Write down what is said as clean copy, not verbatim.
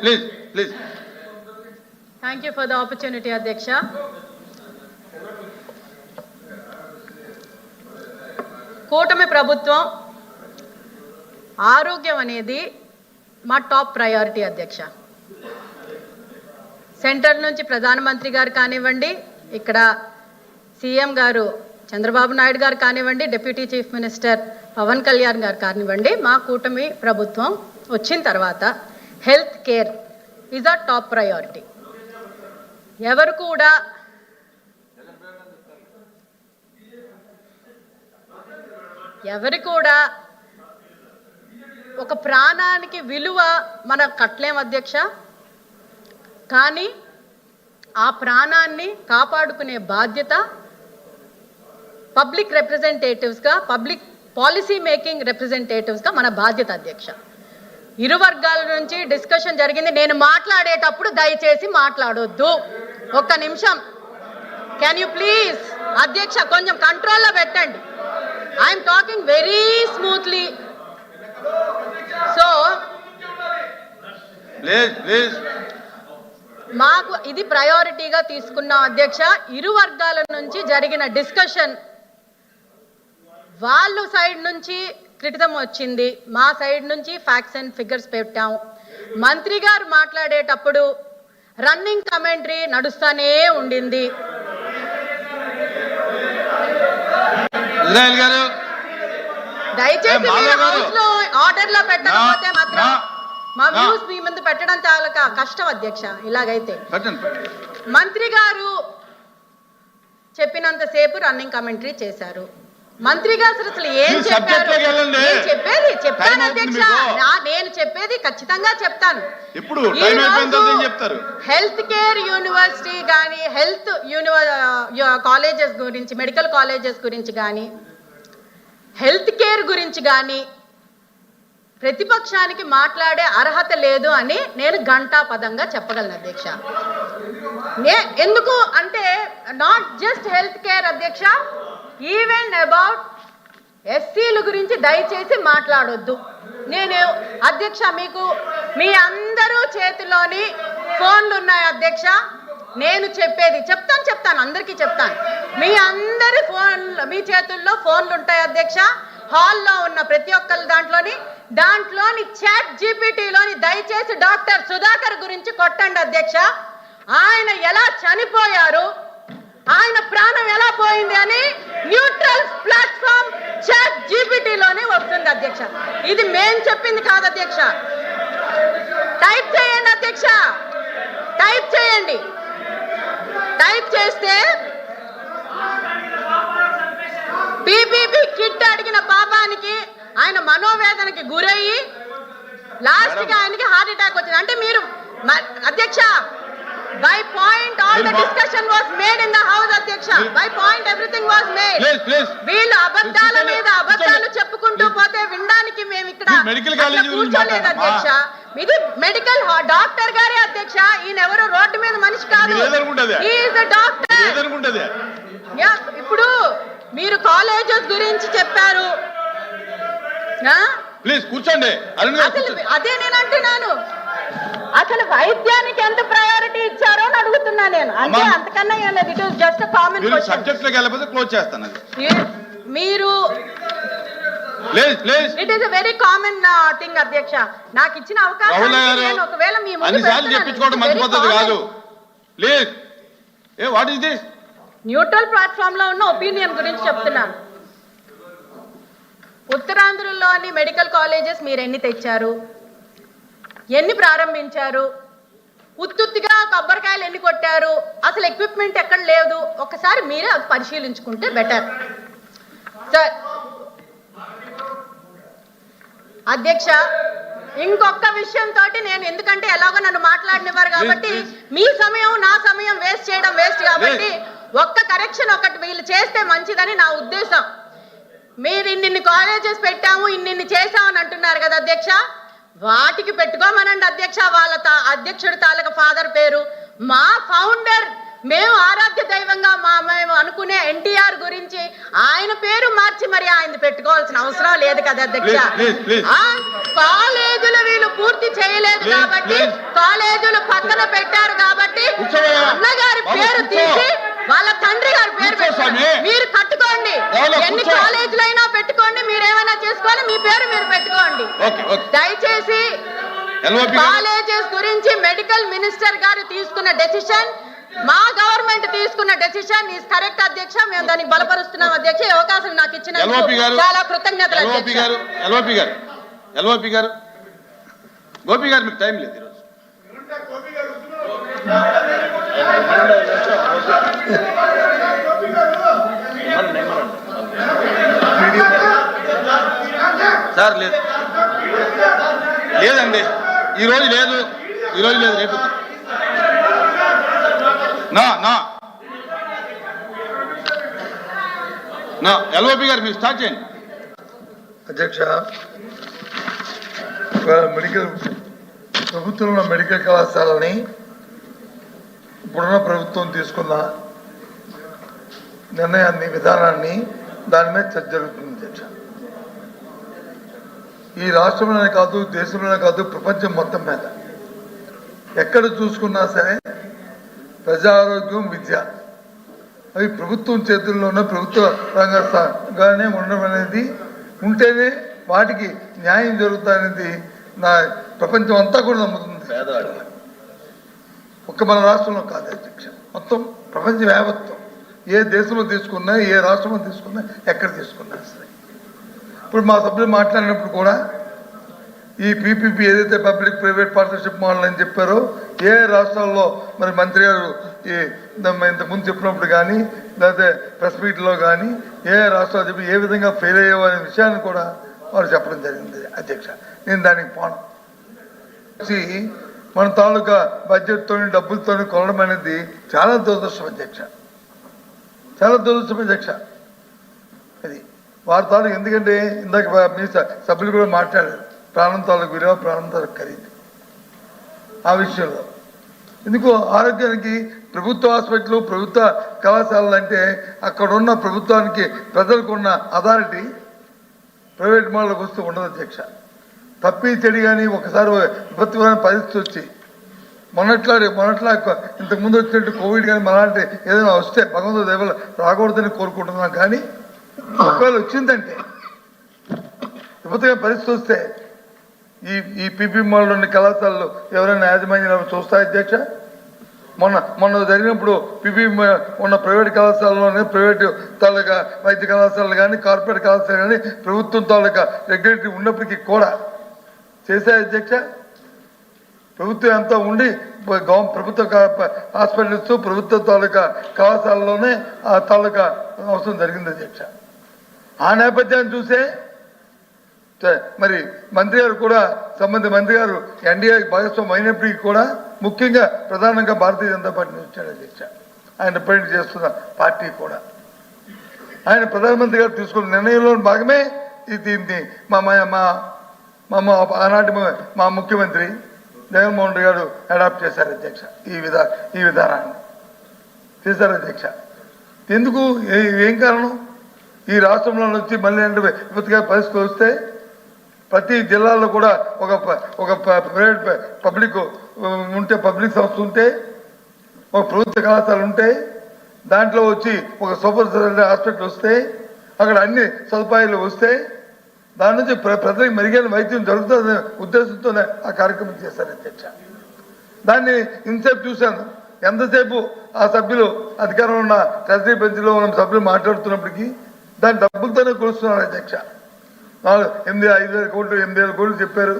Please. Thank you for the opportunity, Adhyaksha. కూటమి ప్రభుత్వం ఆరోగ్యం అనేది మా టాప్ ప్రయారిటీ అధ్యక్ష. సెంటర్ నుంచి ప్రధానమంత్రి గారు కానివ్వండి, ఇక్కడ సీఎం గారు చంద్రబాబు నాయుడు గారు కానివ్వండి, deputy chief minister Pawan Kalyan garu కానివ్వండి, మా కూటమి ప్రభుత్వం వచ్చిన తర్వాత health care is a top priority. ఎవరు కూడా ఒక ప్రాణానికి విలువ మనం కట్టలేం అధ్యక్ష. కానీ ఆ ప్రాణాన్ని కాపాడుకునే బాధ్యత పబ్లిక్ రిప్రజెంటేటివ్స్గా, పబ్లిక్ పాలసీ మేకింగ్ రిప్రజెంటేటివ్స్గా మన బాధ్యత అధ్యక్ష. ఇరు వర్గాల నుంచి డిస్కషన్ జరిగింది. నేను మాట్లాడేటప్పుడు దయచేసి మాట్లాడొద్దు. ఒక్క నిమిషం, కెన్ యూ ప్లీజ్ అధ్యక్ష కొంచెం కంట్రోల్లో పెట్టండి. I'm talking very smoothly. So మాకు ఇది ప్రయారిటీగా తీసుకున్నాం అధ్యక్ష. ఇరు వర్గాల నుంచి జరిగిన డిస్కషన్, వాళ్ళు సైడ్ నుంచి క్రిటిసిజం వచ్చింది, మా సైడ్ నుంచి ఫ్యాక్ట్స్ అండ్ ఫిగర్స్ పెట్టాం. మంత్రి గారు మాట్లాడేటప్పుడు రన్నింగ్ కమెంటరీ నడుస్తూనే ఉండింది. దయచేసి మీరు హౌస్ లో ఆర్డర్ లో పెట్టకపోతే మాత్రం మా వ్యూస్ మీ ముందు పెట్టడం చాలా కష్టం అధ్యక్ష. ఇలాగైతే మంత్రి గారు చెప్పినంతసేపు రన్నింగ్ కమెంటరీ చేశారు. మంత్రి గారు అసలు ఏం చెప్పారు? నేను చెప్పేది చెప్తాను అధ్యక్ష, నేను చెప్పేది ఖచ్చితంగా చెప్తాను. హెల్త్ కేర్ యూనివర్సిటీ కానీ, హెల్త్ కాలేజెస్ గురించి, మెడికల్ కాలేజెస్ గురించి కానీ, హెల్త్ కేర్ గురించి కానీ ప్రతిపక్షానికి మాట్లాడే అర్హత లేదు అని నేను ఘంటాపదంగా చెప్పగలను అధ్యక్ష. ఎందుకు అంటే నాట్ జస్ట్ హెల్త్ కేర్ అధ్యక్ష, ఈవెన్ అబౌట్ ఎస్సీల గురించి దయచేసి మాట్లాడొద్దు. నేను అధ్యక్ష, మీకు మీ అందరూ చేతిలోని ఫోన్లు ఉన్నాయి అధ్యక్ష. నేను చెప్పేది చెప్తాను, అందరికీ చెప్తాను. మీ అందరి మీ చేతుల్లో ఫోన్లు ఉంటాయి అధ్యక్ష. హాల్లో ఉన్న ప్రతి ఒక్కరి దాంట్లోని చాట్ జీపీటీలోని దయచేసి డాక్టర్ సుధాకర్ గురించి కొట్టండి అధ్యక్ష. ఆయన ఎలా చనిపోయారు, ఆయన ప్రాణం ఎలా పోయింది అని న్యూట్రల్ ప్లాట్ఫామ్ చాట్ జీపీటీలోనే వస్తుంది అధ్యక్ష. ఇది మేం చెప్పింది కాదు అధ్యక్ష. టైప్ చేయండి అధ్యక్ష, టైప్ చేయండి. టైప్ చేస్తే పీపీపీ కిట్ అడిగిన పాపానికి ఆయన మనోవేదనకి గురయ్యి లాస్ట్కి ఆయనకి హార్ట్ అటాక్ వచ్చింది. అంటే మీరు అధ్యక్ష, by point all the discussion was made in the house అధ్యక్ష. by point everything was made. వీళ్ళు అబద్ధాల మీద అబద్ధాలు చెప్పుకుంటూ పోతే వినడానికి మేము ఇక్కడ కూర్చోలేదు అధ్యక్ష. ఇది మెడికల్ డాక్టర్ గారే అధ్యక్ష. ఈయన ఎవరు రోడ్డు మీద మనిషి కాదు, డాక్టర్. ఇప్పుడు మీరు కాలేజెస్ గురించి చెప్పారు, కూర్చోండి. అదే నేను అంటున్నాను, అసలు వైద్యానికి ఎంత ప్రయారిటీ ఇచ్చారో అని అడుగుతున్నా నేను. అంటే అంతకన్నా ఏం లేదు. It was just common question. మీరు it is a very common thing అధ్యక్ష. నాకు ఇచ్చిన అవకాశం నేను ఒకవేళ మీ న్యూట్రల్ ప్లాట్ఫామ్ లో ఉన్న ఒపీనియన్ గురించి చెప్తున్నాను. ఉత్తరాంధ్రలోని మెడికల్ కాలేజెస్ మీరు ఎన్ని తెచ్చారు, ఎన్ని ప్రారంభించారు, ఉత్తుత్తిగా కొబ్బరికాయలు ఎన్ని కొట్టారు, అసలు ఎక్విప్మెంట్ ఎక్కడ లేదు, ఒకసారి మీరే అది పరిశీలించుకుంటే బెటర్. సార్ అధ్యక్ష, ఇంకొక విషయంతో నేను, ఎందుకంటే ఎలాగో నన్ను మాట్లాడినవారు కాబట్టి మీ సమయం నా సమయం వేస్ట్ చేయడం వేస్ట్ కాబట్టి ఒక్క కరెక్షన్ ఒకటి వీళ్ళు చేస్తే మంచిదని నా ఉద్దేశం. మీరు ఇన్ని కాలేజెస్ పెట్టాము, ఇన్ని చేసామని అంటున్నారు కదా అధ్యక్ష, వాటికి పెట్టుకోమనండి అధ్యక్ష. వాళ్ళ అధ్యక్షుడి తాలూకా ఫాదర్ పేరు, మా ఫౌండర్ మేము ఆరాధ్య దైవంగా మేము అనుకునే ఎన్టీఆర్ గురించి ఆయన పేరు మార్చి మరి ఆయన పెట్టుకోవాల్సిన అవసరం లేదు కదా అధ్యక్ష. కాలేజీలు వీళ్ళు పూర్తి చేయలేదు కాబట్టి కాలేజీలు పక్కన పెట్టారు కాబట్టి అన్నగారి పేరు తీసి వాళ్ళ తండ్రి గారి పేరు పెట్టుకోండి. మీరు కట్టుకోండి, ఎన్ని కాలేజీలు అయినా పెట్టుకోండి, మీరేమైనా చేసుకోవాలి, మీ పేరు మీరు పెట్టుకోండి. దయచేసి కాలేజెస్ గురించి మెడికల్ మినిస్టర్ గారు తీసుకున్న డెసిషన్, మా గవర్నమెంట్ తీసుకున్న డెసిషన్ ఈస్ కరెక్ట్ అధ్యక్ష. మేము దానికి బలపరుస్తున్నాం అధ్యక్ష. ఈ అవకాశం నాకు ఇచ్చిన చాలా కృతజ్ఞతలు అధ్యక్ష. గోపి గారు మీకు టైం లేదు ఈరోజు. సార్ లేదు, లేదండి ఈరోజు లేదు, ఈరోజు లేదు, రేపు నా ఎల్ఓపి గారు మీరు స్టార్ట్ చేయండి. అధ్యక్ష, ప్రభుత్వంలో మెడికల్ కళాశాలని ఇప్పుడున్న ప్రభుత్వం తీసుకున్న నిర్ణయాన్ని, విధానాన్ని, దాని మీద చర్చ జరుగుతుంది అధ్యక్ష. ఈ రాష్ట్రంలోనే కాదు, దేశంలోనే కాదు, ప్రపంచం మొత్తం మీద ఎక్కడ చూసుకున్నా సరే ప్రజా ఆరోగ్యం, విద్య అవి ప్రభుత్వం చేతుల్లోనే, ప్రభుత్వ రంగానే ఉండడం అనేది ఉంటేనే వాటికి న్యాయం జరుగుతుందనేది నా ప్రపంచం అంతా కూడా నమ్ముతుంది. ఒక్క మన రాష్ట్రంలో కాదు అధ్యక్ష, మొత్తం ప్రపంచ వ్యాప్తం ఏ దేశంలో తీసుకున్నా, ఏ రాష్ట్రంలో తీసుకున్నా, ఎక్కడ తీసుకున్నా సరే. ఇప్పుడు మా సభ్యులు మాట్లాడినప్పుడు కూడా ఈ పీపీపీ ఏదైతే పబ్లిక్ ప్రైవేట్ పార్ట్నర్షిప్ మోడల్ అని చెప్పారో, ఏ రాష్ట్రాల్లో మరి మంత్రి గారు ఈ ఇంతకుముందు చెప్పినప్పుడు కానీ, లేకపోతే ప్రెస్ మీట్లో కానీ ఏ రాష్ట్రాలు చెప్పి ఏ విధంగా ఫెయిల్ అయ్యావు అనే విషయాన్ని కూడా వారు చెప్పడం జరిగింది అధ్యక్ష. నేను దానికి పోను. మన తాలూకా బడ్జెట్తో, డబ్బులతో కొనడం అనేది చాలా దురదృష్టం అధ్యక్ష, చాలా దురదృష్టం అధ్యక్ష. అది వారి తాలూకు, ఎందుకంటే ఇందాక మీ సభ్యులు కూడా మాట్లాడారు, ప్రాణం తాలూకు విలువ, ప్రాణం తాలూకు ఖరీదు. ఆ విషయంలో ఎందుకు ఆరోగ్యానికి ప్రభుత్వ హాస్పిటల్, ప్రభుత్వ కళాశాలలు అంటే అక్కడ ఉన్న ప్రభుత్వానికి, ప్రజలకు ఉన్న అథారిటీ ప్రైవేట్ మోడల్కి వస్తూ ఉండదు అధ్యక్ష. తప్పి చెడి కానీ ఒకసారి విపత్తుమైన పరిస్థితి వచ్చి మొన్నట్లా ఇంతకుముందు వచ్చినట్టు కోవిడ్ కానీ మలాంటి ఏదైనా వస్తే భగవంతుడి దయవల్ల రాకూడదని కోరుకుంటున్నాం. కానీ ఒకవేళ వచ్చిందంటే, విపత్తుగా పరిస్థితి వస్తే ఈ పీపీ మోడల్లోని కళాశాలలు ఎవరైనా యాజమాన్యాలు చూస్తాయి అధ్యక్ష? మొన్న జరిగినప్పుడు పీపీ ఉన్న ప్రైవేట్ కళాశాలలోనే, ప్రైవేటు తాలూకా వైద్య కళాశాలలు కానీ, కార్పొరేట్ కళాశాలలు కానీ ప్రభుత్వం తాలూకా రెగ్యులేటరీ ఉన్నప్పటికీ కూడా చేశాయి అధ్యక్ష. ప్రభుత్వం అంతా ఉండి ప్రభుత్వ హాస్పిటల్స్, ప్రభుత్వ తాలూకా కళాశాలలోనే ఆ తాలూకా అవసరం జరిగింది అధ్యక్ష. ఆ నేపథ్యాన్ని చూసే మరి మంత్రి గారు కూడా, సంబంధిత మంత్రి గారు ఎన్డీఏ భాగస్వామ్యం అయినప్పటికీ కూడా ముఖ్యంగా ప్రధానంగా భారతీయ జనతా పార్టీ వచ్చాడు అధ్యక్ష. ఆయన రిప్రజెంట్ చేస్తున్న పార్టీ కూడా ఆయన ప్రధానమంత్రి గారు తీసుకున్న నిర్ణయంలో భాగమే దీన్ని ఆనాటి మా ముఖ్యమంత్రి జగన్మోహన్ రెడ్డి గారు అడాప్ట్ చేశారు అధ్యక్ష. ఈ విధానాన్ని చేశారు అధ్యక్ష. ఎందుకు, ఏం కారణం? ఈ రాష్ట్రంలో నుంచి మళ్ళీ అంటే విపత్తుగా పరిస్థితులు వస్తే ప్రతి జిల్లాలో కూడా ఒక ప్రైవేట్ పబ్లిక్ ఉంటే, పబ్లిక్ సంస్థ ఉంటే, ఒక ప్రభుత్వ కళాశాల ఉంటే, దాంట్లో వచ్చి ఒక సూపర్ హాస్పిటల్ వస్తే, అక్కడ అన్ని సదుపాయాలు వస్తే దాని నుంచి ప్రజలకు మెరుగైన వైద్యం జరుగుతుందనే ఉద్దేశంతోనే ఆ కార్యక్రమం చేశారు అధ్యక్ష. దాన్ని ఇంతసేపు చూశాను. ఎంతసేపు ఆ సభ్యులు అధికారంలో ఉన్న ట్రెజరీ బెంచ్లో ఉన్న సభ్యులు మాట్లాడుతున్నప్పటికీ దాని డబ్బులతోనే కొలుస్తున్నారు అధ్యక్ష. 5,000 కోట్లు 8,000 కోట్లు చెప్పారు.